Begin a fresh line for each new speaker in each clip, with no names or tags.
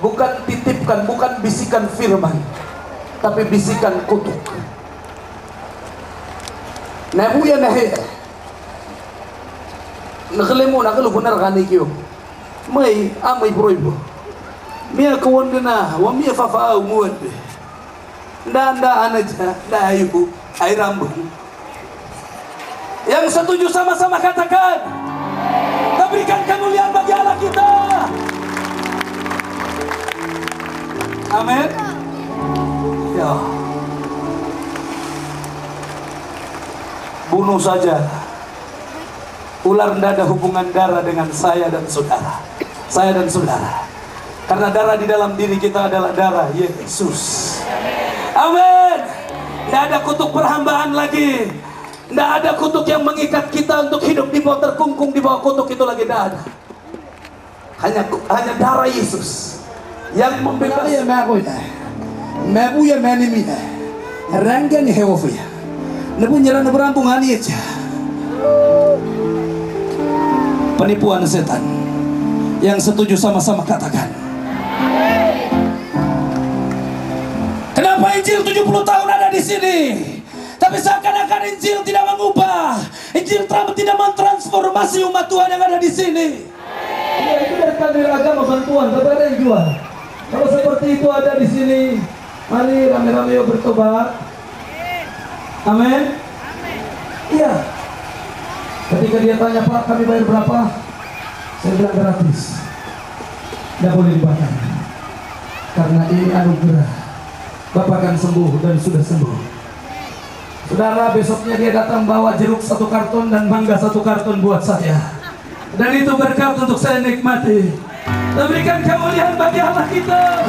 bukan titipkan, bukan bisikan firman, tapi bisikan kutuk. Nabu ya nahe, nakalemu nakalu benar kan ikyo, may amay proibo, mia kawan dina, wa mia fafa umuan be, nda aja, nda ayu, ay rambut. Yang setuju sama-sama katakan, kita berikan kemuliaan bagi Allah kita. Amin. Ya. Bunuh saja. Ular tidak ada hubungan darah dengan saya dan saudara. Saya dan saudara. Karena darah di dalam diri kita adalah darah Yesus. Amin. Tidak ada kutuk perhambaan lagi. Tidak ada kutuk yang mengikat kita untuk hidup di bawah terkungkung di bawah kutuk itu lagi tidak ada. Hanya darah Yesus yang membebaskan.
Ya aku ya. Mebu ya menimi ya. Rangga ni hewo ya. Nebu nyerang berampung ani aja. Penipuan setan. Yang setuju sama-sama katakan. Kenapa Injil 70 tahun ada di sini? Tapi seakan-akan Injil tidak mengubah. Injil tidak mentransformasi umat Tuhan yang ada di sini.
Ya, itu dari kader agama bantuan, tapi ada yang jual. Kalau seperti itu ada di sini, mari rame-rame yuk bertobat. Amin. Iya. Ketika dia tanya, Pak, kami bayar berapa? Saya bilang gratis. Tidak boleh dibayar. Karena ini anugerah. Bapak akan sembuh dan sudah sembuh. Saudara, besoknya dia datang bawa jeruk 1 karton dan mangga 1 karton buat saya. Dan itu berkat untuk saya nikmati. Dan berikan kemuliaan bagi Allah kita.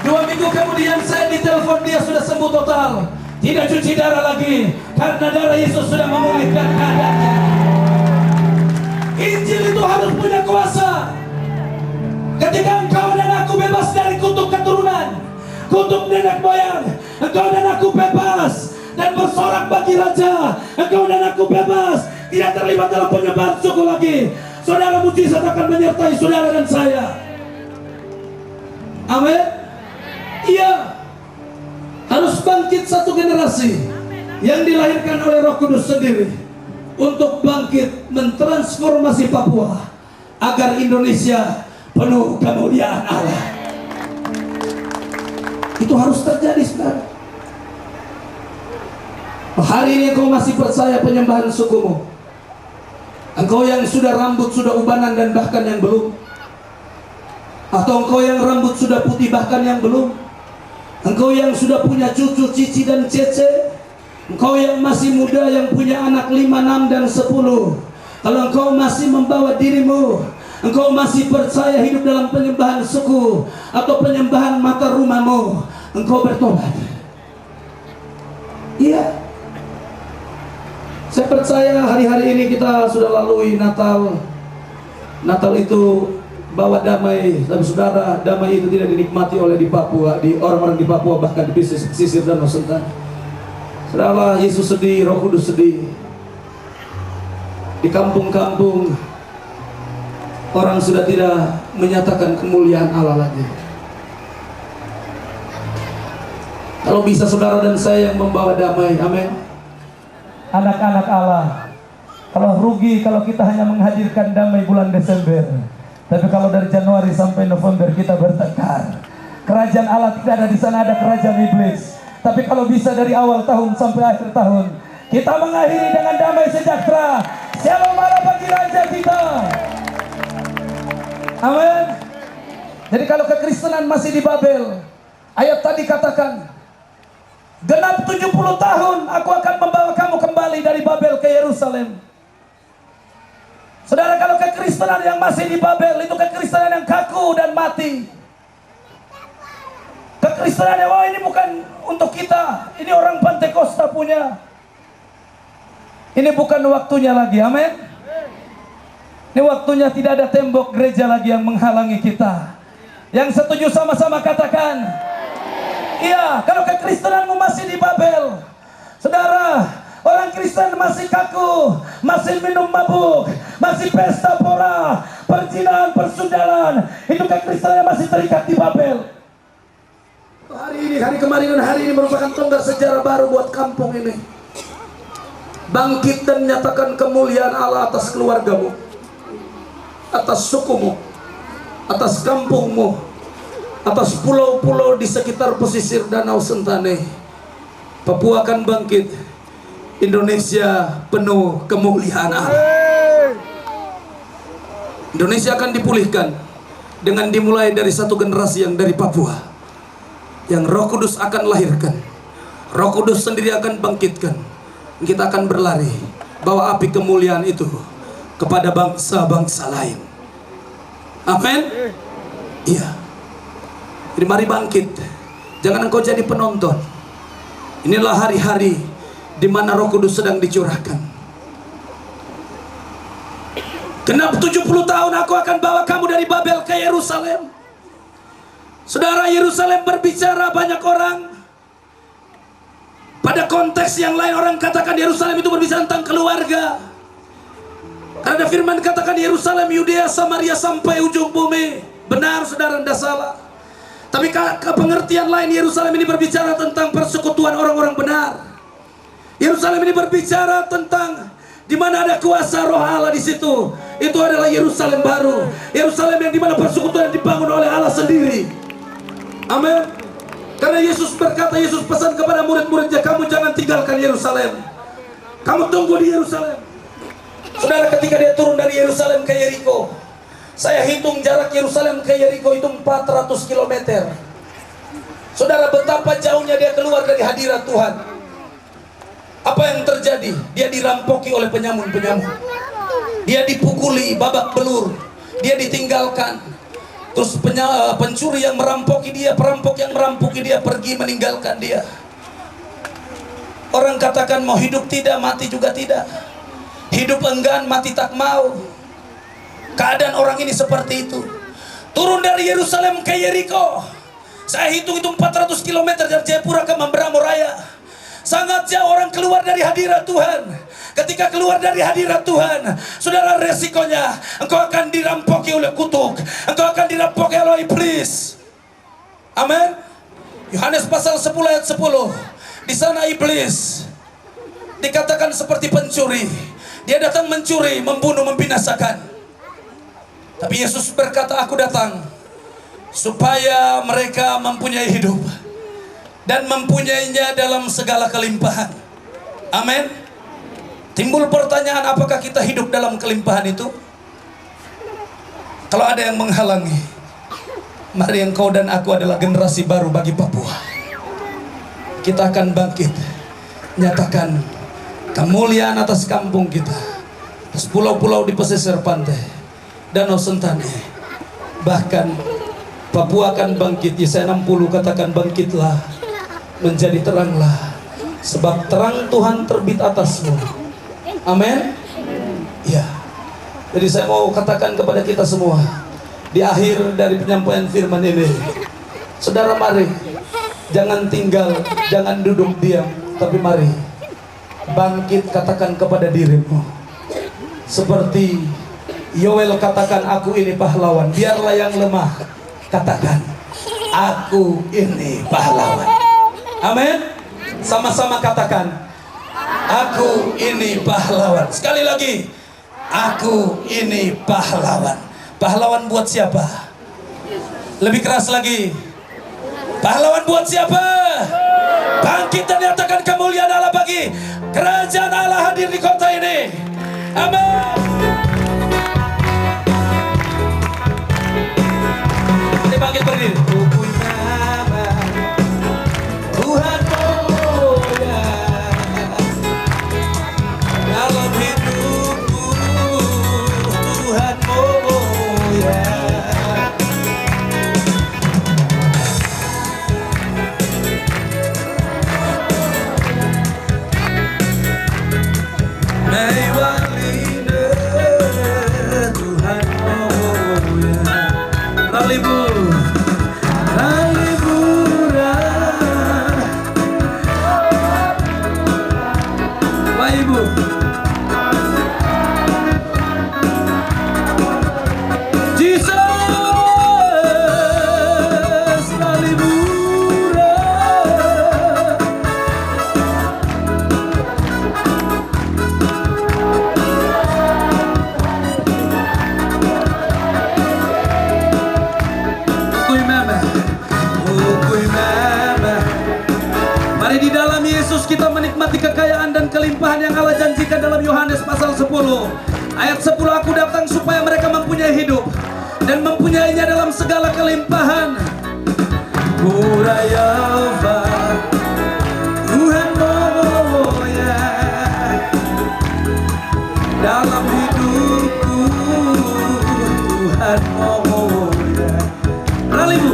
2 minggu kemudian saya ditelepon, dia sudah sembuh total. Tidak cuci darah lagi. Karena darah Yesus sudah memulihkan keadaannya. Injil itu harus punya kuasa. Ketika engkau dan aku bebas dari kutuk keturunan, kutuk nenek moyang, engkau dan aku bebas dan bersorak bagi raja. Engkau dan aku bebas, tidak terlibat dalam penyembahan suku lagi. Saudara, mujizat akan menyertai saudara dan saya. Amin. Iya. Harus bangkit satu generasi yang dilahirkan oleh Roh Kudus sendiri untuk bangkit mentransformasi Papua agar Indonesia penuh kemuliaan Allah. Itu harus terjadi sekarang. Hari ini engkau masih percaya penyembahan sukumu? Engkau yang sudah rambut sudah ubanan dan bahkan yang belum? Atau engkau yang rambut sudah putih bahkan yang belum? Engkau yang sudah punya cucu, cici dan cece? Engkau yang masih muda yang punya anak 5, 6 dan 10? Kalau engkau masih membawa dirimu, engkau masih percaya hidup dalam penyembahan suku atau penyembahan mata rumahmu, engkau bertobat. Iya. Saya percaya hari-hari ini kita sudah lalui Natal. Natal itu bawa damai, dan saudara, damai itu tidak dinikmati oleh di Papua, di orang-orang di Papua, bahkan di pesisir dan Nusantara. Saudara, Yesus sedih, Roh Kudus sedih. Di kampung-kampung orang sudah tidak menyatakan kemuliaan Allah lagi. Kalau bisa saudara dan saya yang membawa damai, amin. Anak-anak Allah, kalau rugi kalau kita hanya menghadirkan damai bulan Desember, tapi kalau dari Januari sampai November kita bertengkar. Kerajaan Allah tidak ada di sana, ada kerajaan iblis. Tapi kalau bisa dari awal tahun sampai akhir tahun, kita mengakhiri dengan damai sejahtera. Shalom Allah bagi raja kita. Amin. Jadi kalau kekristenan masih di Babel, ayat tadi katakan, genap 70 tahun aku akan membawa kamu kembali dari Babel ke Yerusalem. Saudara, kalau kekristenan yang masih di Babel itu kekristenan yang kaku dan mati. Kekristenan yang, wah ini bukan untuk kita, ini orang Pantekosta punya. Ini bukan waktunya lagi, amin. Ini waktunya, tidak ada tembok gereja lagi yang menghalangi kita. Yang setuju sama-sama katakan, iya. Kalau kekristenanmu masih di Babel, saudara, orang Kristen masih kaku, masih minum mabuk, masih pesta pora,
perzinahan, persudahan. Itu kekristenan yang masih terikat di Babel.
Hari ini, hari kemarin dan hari ini merupakan tonggak sejarah baru buat kampung ini. Bangkit dan nyatakan kemuliaan Allah atas keluargamu, atas sukumu, atas kampungmu, atas pulau-pulau di sekitar pesisir Danau Sentani. Papua akan bangkit. Indonesia penuh kemuliaan Allah. Indonesia akan dipulihkan dengan dimulai dari satu generasi yang dari Papua, yang Roh Kudus akan lahirkan. Roh Kudus sendiri akan bangkitkan. Kita akan berlari bawa api kemuliaan itu kepada bangsa-bangsa lain. Amin. Iya. Jadi mari bangkit. Jangan engkau jadi penonton. Inilah hari-hari di mana Roh Kudus sedang dicurahkan. Genap 70 tahun aku akan bawa kamu dari Babel ke Yerusalem. Saudara, Yerusalem berbicara banyak orang. Pada konteks yang lain orang katakan Yerusalem itu berbicara tentang keluarga. Karena ada firman katakan Yerusalem, Yudea, Samaria sampai ujung bumi. Benar saudara, tidak salah. Tapi ke pengertian lain Yerusalem ini berbicara tentang persekutuan orang-orang benar. Yerusalem ini berbicara tentang di mana ada kuasa Roh Allah di situ. Itu adalah Yerusalem baru. Yerusalem yang di mana persekutuan dibangun oleh Allah sendiri. Amin. Karena Yesus berkata, Yesus pesan kepada murid-muridnya, kamu jangan tinggalkan Yerusalem. Kamu tunggu di Yerusalem. Saudara, ketika dia turun dari Yerusalem ke Yeriko, saya hitung jarak Yerusalem ke Yeriko itu 400 km. Saudara, betapa jauhnya dia keluar dari hadirat Tuhan. Apa yang terjadi? Dia dirampoki oleh penyamun-penyamun. Dia dipukuli babak belur. Dia ditinggalkan. Terus pencuri yang merampoki dia, perampok yang merampoki dia pergi meninggalkan dia. Orang katakan mau hidup tidak, mati juga tidak. Hidup enggan, mati tak mau. Keadaan orang ini seperti itu. Turun dari Yerusalem ke Yeriko. Saya hitung itu 400 km dari Jayapura ke Mamberamo Raya. Sangat jauh orang keluar dari hadirat Tuhan. Ketika keluar dari hadirat Tuhan, saudara, resikonya engkau akan dirampoki oleh kutuk. Engkau akan dirampoki oleh iblis. Amin. Yohanes pasal 10 ayat 10. Di sana iblis dikatakan seperti pencuri. Dia datang mencuri, membunuh, membinasakan. Tapi Yesus berkata, aku datang supaya mereka mempunyai hidup dan mempunyainya dalam segala kelimpahan. Amin. Timbul pertanyaan, apakah kita hidup dalam kelimpahan itu? Kalau ada yang menghalangi, mari engkau dan aku adalah generasi baru bagi Papua. Kita akan bangkit, nyatakan kemuliaan atas kampung kita, atas pulau-pulau di pesisir pantai, Danau Sentani. Bahkan Papua akan bangkit. Yesaya 60 katakan, bangkitlah, menjadi teranglah, sebab terang Tuhan terbit atasmu. Amin. Ya. Jadi saya mau katakan kepada kita semua di akhir dari penyampaian firman ini, saudara, mari jangan tinggal, jangan duduk diam, tapi mari bangkit, katakan kepada dirimu seperti Yoel katakan, aku ini pahlawan. Biarlah yang lemah katakan, aku ini pahlawan. Amin. Sama-sama katakan, aku ini pahlawan. Sekali lagi, aku ini pahlawan. Pahlawan buat siapa? Lebih keras lagi, pahlawan buat siapa? Bangkit dan nyatakan kemuliaan Allah bagi kerajaan Allah hadir di kota ini. Amin. Mari bangkit berdiri. Tuhan mulia dalam hidupku, Tuhan mulia. Mewakili Tuhan mulia. Lalu Ibu.
kelimpahan yang Allah janjikan dalam Yohanes pasal 10 ayat 10, aku datang supaya mereka mempunyai hidup dan mempunyainya dalam segala kelimpahan. Kurayava Tuhan moya dalam hidupku, Tuhan moya. Ralimu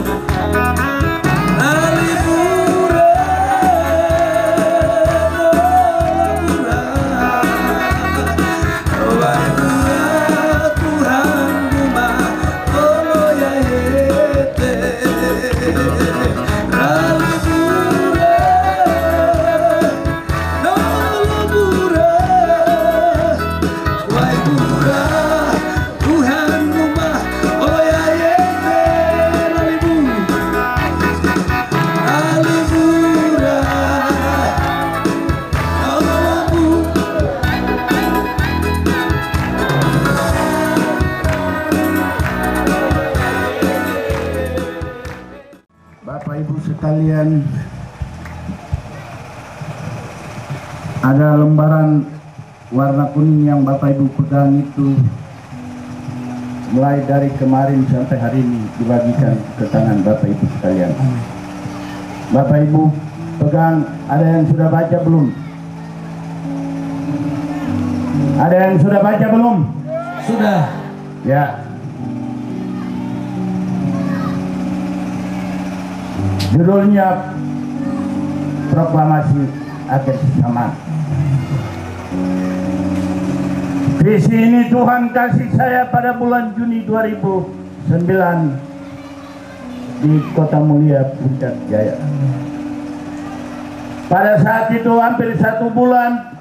Bapak Ibu sekalian, ada lembaran warna kuning yang Bapak Ibu pegang itu mulai dari kemarin sampai hari ini dibagikan ke tangan Bapak Ibu sekalian. Bapak Ibu pegang, ada yang sudah baca belum? Ada yang sudah baca belum?
Sudah.
Ya. Judulnya Proklamasi Akhir Zaman. Visi ini Tuhan kasih saya pada bulan Juni 2009 di Kota Mulia, Puncak Jaya. Pada saat itu hampir 1 bulan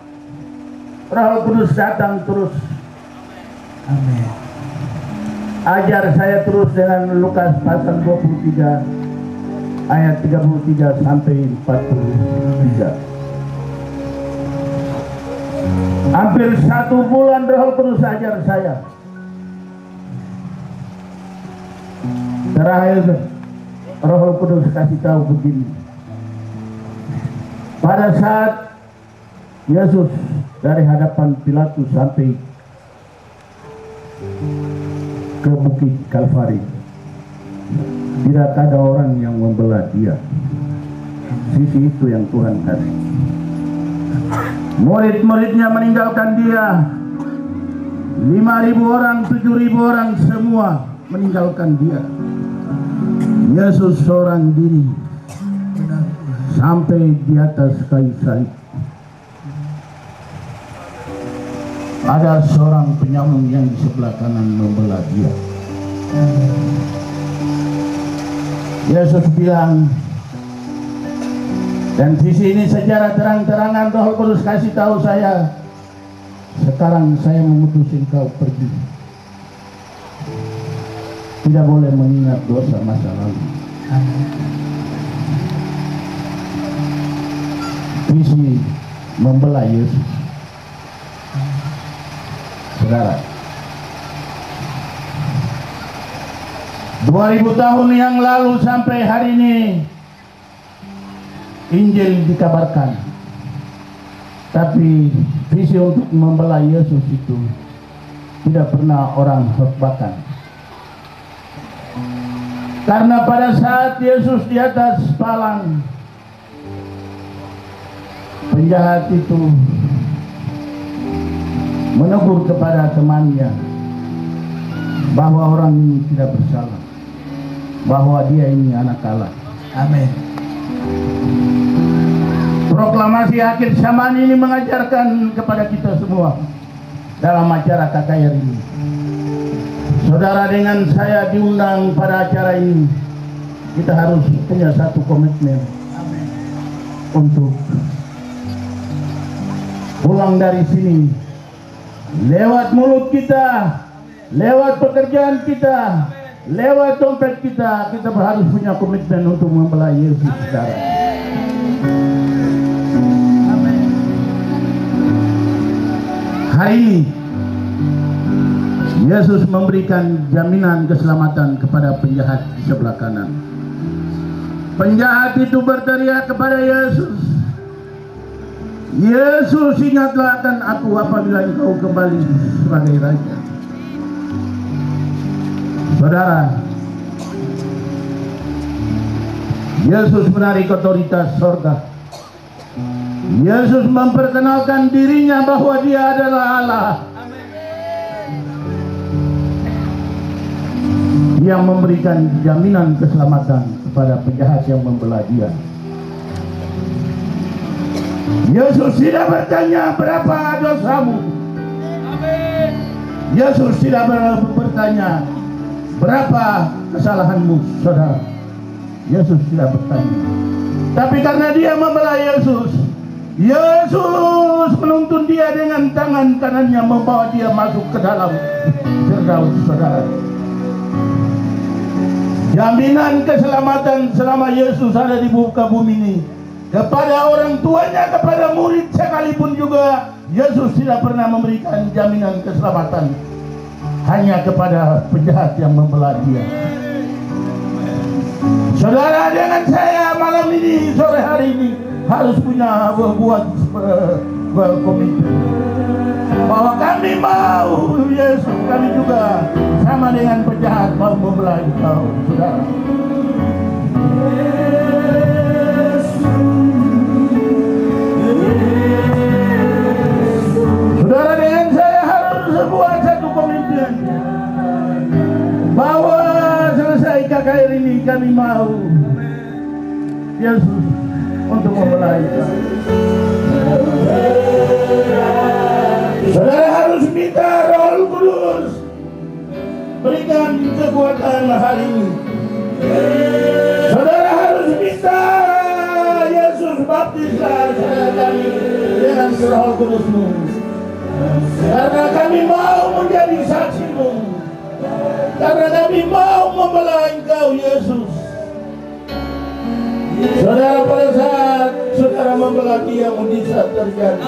Roh Kudus datang terus.
Amin.
Ajar saya terus dengan Lukas pasal 23 ayat 33 sampai 43. Hampir 1 bulan Roh Kudus ajar saya. Terakhir Roh Kudus kasih tahu begini. Pada saat Yesus dari hadapan Pilatus sampai ke Bukit Kalvari, tidak ada orang yang membelah dia. Sisi itu yang Tuhan kasih. Murid-muridnya meninggalkan dia. 5.000 orang, 7.000 orang semua meninggalkan dia. Yesus seorang diri sampai di atas kayu salib. Ada seorang penyambung yang di sebelah kanan membelah dia. Yesus bilang, dan di sini secara terang-terangan Roh Kudus kasih tahu saya, sekarang saya memutuskan kau pergi. Tidak boleh mengingat dosa masa lalu. Visi membelah Yesus. Saudara, 2000 tahun yang lalu sampai hari ini Injil dikabarkan, tapi visi untuk membelah Yesus itu tidak pernah orang khotbahkan. Karena pada saat Yesus di atas palang, penjahat itu menegur kepada temannya bahwa orang ini tidak bersalah, bahwa dia ini anak Allah.
Amin.
Proklamasi akhir zaman ini mengajarkan kepada kita semua dalam acara KKR ini. Saudara, dengan saya diundang pada acara ini, kita harus punya satu komitmen.
Amin.
Untuk pulang dari sini lewat mulut kita, lewat pekerjaan kita, lewat dompet kita, kita harus punya komitmen untuk membelah Yesus, saudara. Hari ini Yesus memberikan jaminan keselamatan kepada penjahat di sebelah kanan. Penjahat itu berteriak kepada Yesus, Yesus, ingatlah akan aku apabila engkau kembali sebagai Raja. Saudara, Yesus menarik otoritas sorga. Yesus memperkenalkan dirinya bahwa dia adalah Allah yang memberikan jaminan keselamatan kepada penjahat yang membelah dia. Yesus tidak bertanya berapa dosamu. Yesus tidak bertanya berapa kesalahanmu, saudara. Yesus tidak bertanya. Tapi karena dia membelah Yesus menuntun dia dengan tangan kanannya, membawa dia masuk ke dalam Firdaus, saudara. Jaminan keselamatan selama Yesus ada di muka bumi ini, kepada orang tuanya, kepada murid sekalipun juga, Yesus tidak pernah memberikan jaminan keselamatan. Hanya kepada penjahat yang membelah dia. Saudara, dengan saya malam ini, sore hari ini, harus punya buat komitmen bahwa kami mau Yesus, kami juga sama dengan penjahat mau membelah engkau, saudara. Saudara, dengan saya harus buat satu komitmen bahwa selesai KKR ini kami mau Yesus untuk membelah kita. Saudara harus minta Roh Kudus berikan kekuatan hari ini. Saudara harus minta Yesus baptislah kami dengan Roh Kudus-Mu, karena kami mau menjadi saksi-Mu, karena kami mau membelah Engkau, Yesus. Saudara, pada saat saudara membelah dia, mujizat terjadi.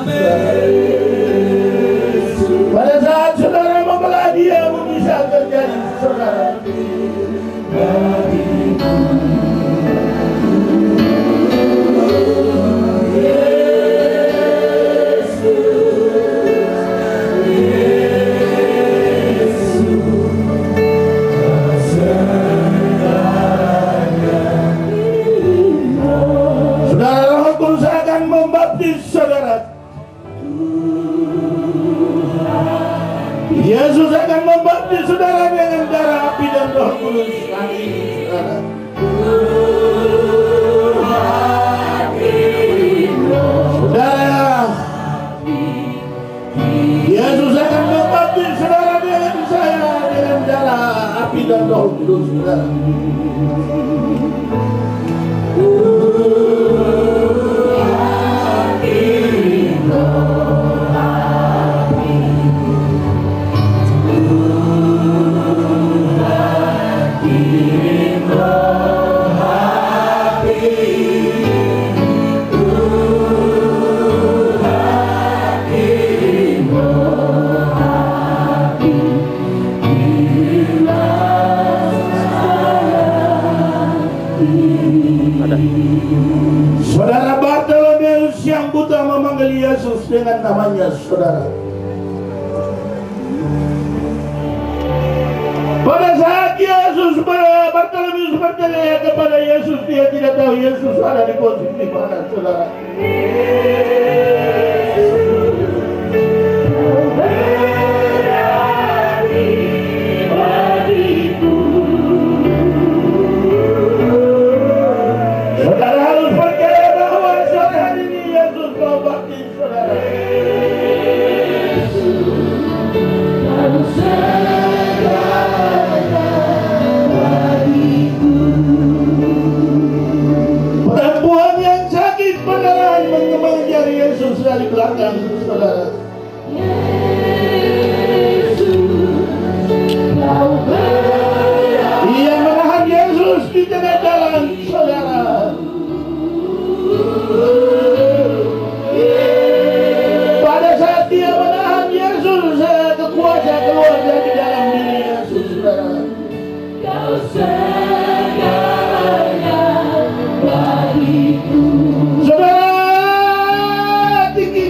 Pada saat saudara membelah dia, mujizat terjadi, saudara. Yesus akan membaptis saudara dengan darah, api dan Roh Kudus. Amin, saudara. Saudara, Yesus akan membaptis saudara dengan saya dengan darah, api dan Roh Kudus, saudara. Saudara, Bartolomeus yang buta memanggil Yesus dengan namanya, saudara. Pada saat Bartolomeus bertanya kepada Yesus, dia tidak tahu Yesus ada di posisi mana, saudara. Saudara harus percaya bahwa saat ini Yesus mau baptis saudara. Perempuan yang sakit pendarahan mengejar Yesus dari belakang, saudara. Ia menahan Yesus di tengah jalan, saudara. Pada saat dia menahan Yesus, kekuasa keluar dari dalam diri Yesus, saudara. Kau segalanya bagiku. Saudara, tinggi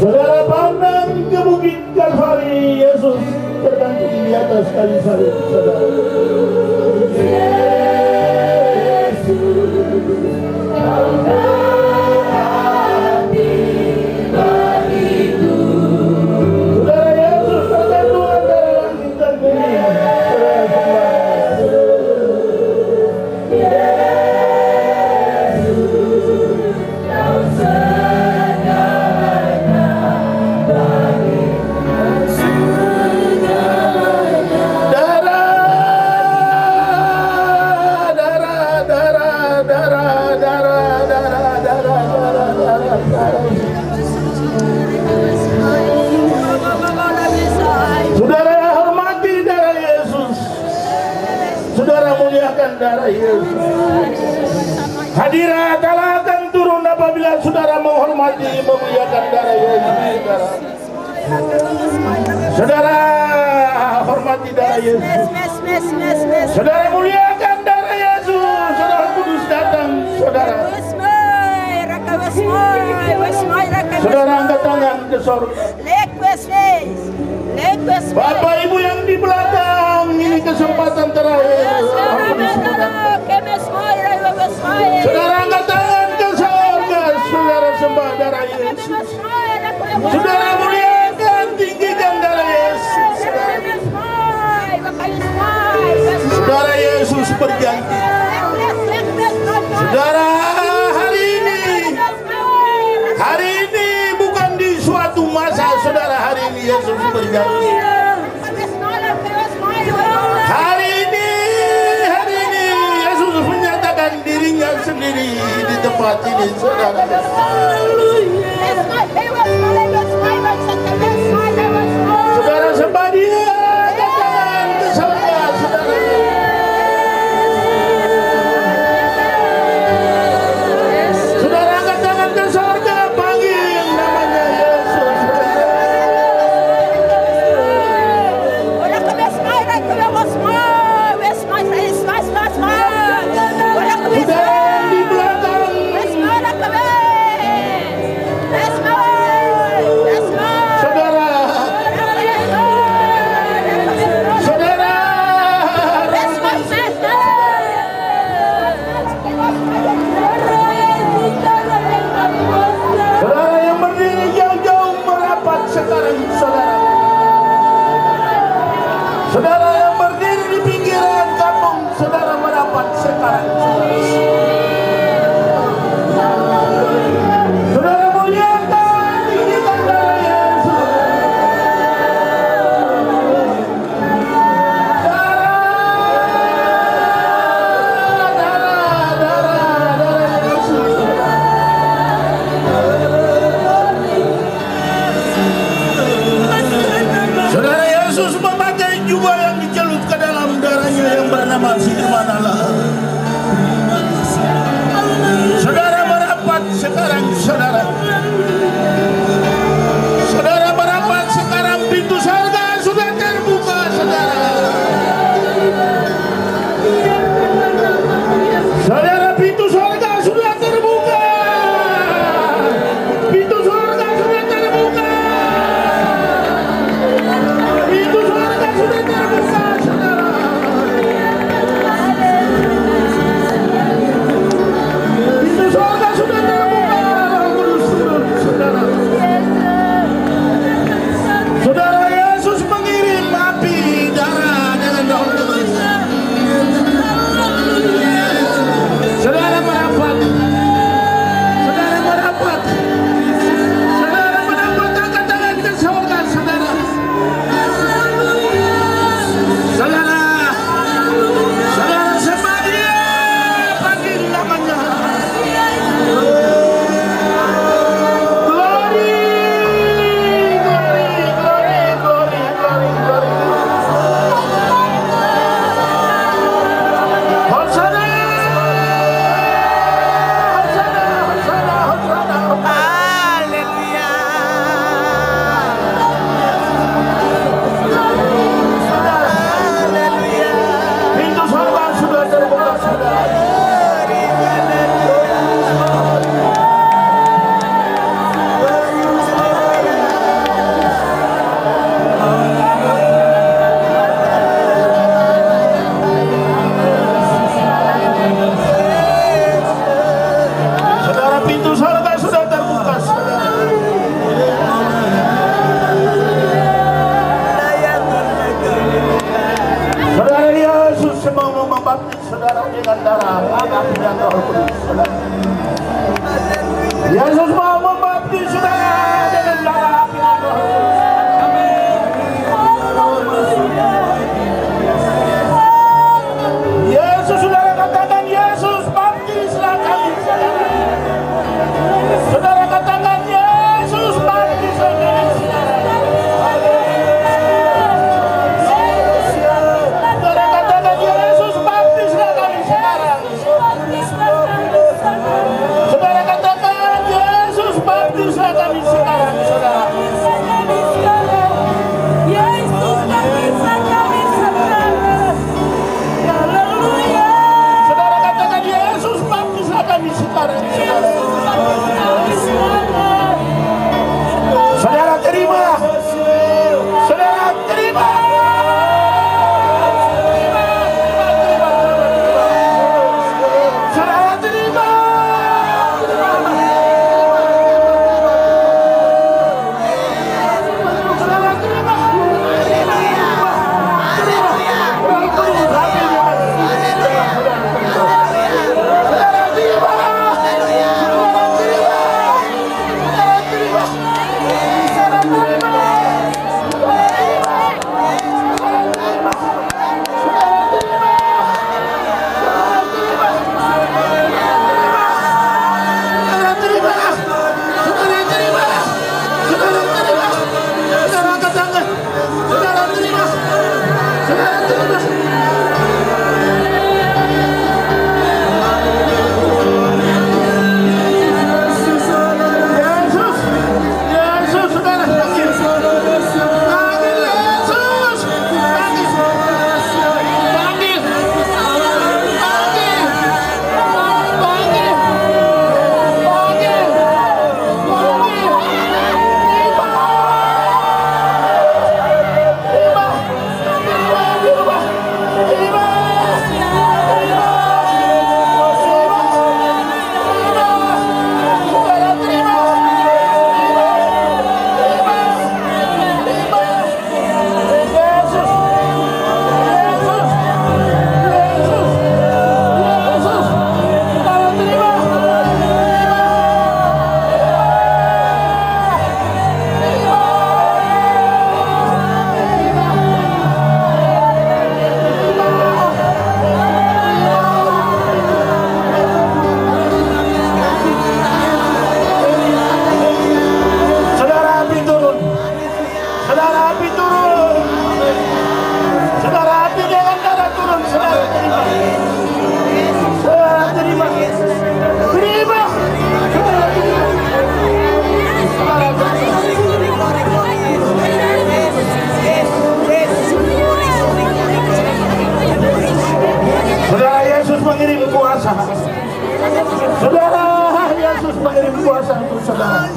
Saudara pandang ke bukit Kalvari, Yesus tergantung di atas kayu salib, saudara. Saudara, Yesus tergantung antara langit dan bumi. Saudara hormati darah Yesus. Saudara muliakan darah Yesus. Hadirat Allah akan turun apabila saudara menghormati, memuliakan darah Yesus. Saudara hormati darah Yesus. Saudara muliakan darah Yesus. Saudara kudus datang, saudara. Saudara angkat tangan ke surga. Bapak Ibu yang di belakang, ini kesempatan terakhir. Saudara angkat tangan ke surga. Saudara sembah darah Yesus. Saudara muliakan, tinggikan darah Yesus. Saudara Yesus berjanji. Saudara, hari ini bukan di suatu masa, saudara, hari ini Yesus berjanji. Hari ini Yesus menyatakan dirinya sendiri di tempat ini, saudara. Saudara sembah Dia, angkat tangan ke surga, saudara. Saudara angkat tangan ke surga, panggil namanya Yesus. Saudara di belakang, Saudara, Yesus mengirim kuasa untuk saudara.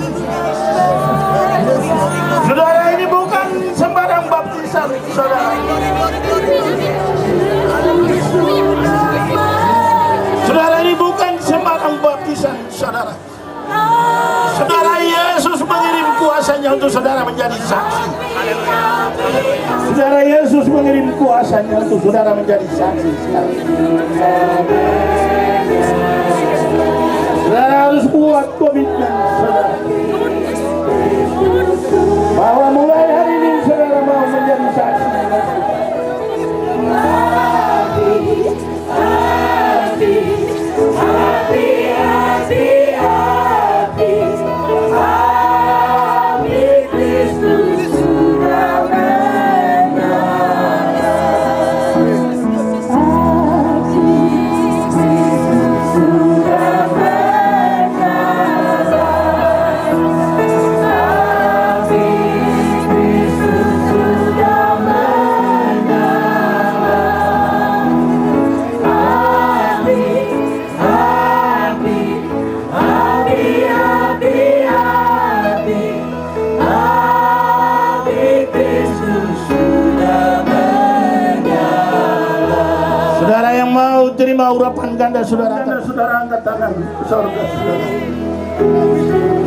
Saudara, ini bukan sembarang baptisan, saudara. Saudara, ini bukan sembarang baptisan, saudara. Saudara, Yesus mengirim kuasanya untuk saudara menjadi saksi. Saudara, Yesus mengirim kuasanya untuk saudara menjadi saksi. Saudara harus buat komitmen, saudara, bahwa mulai hari ini saudara mau menjadi saksi. Saudara yang mau terima urapan ganda, saudara angkat tangan ke surga, saudara.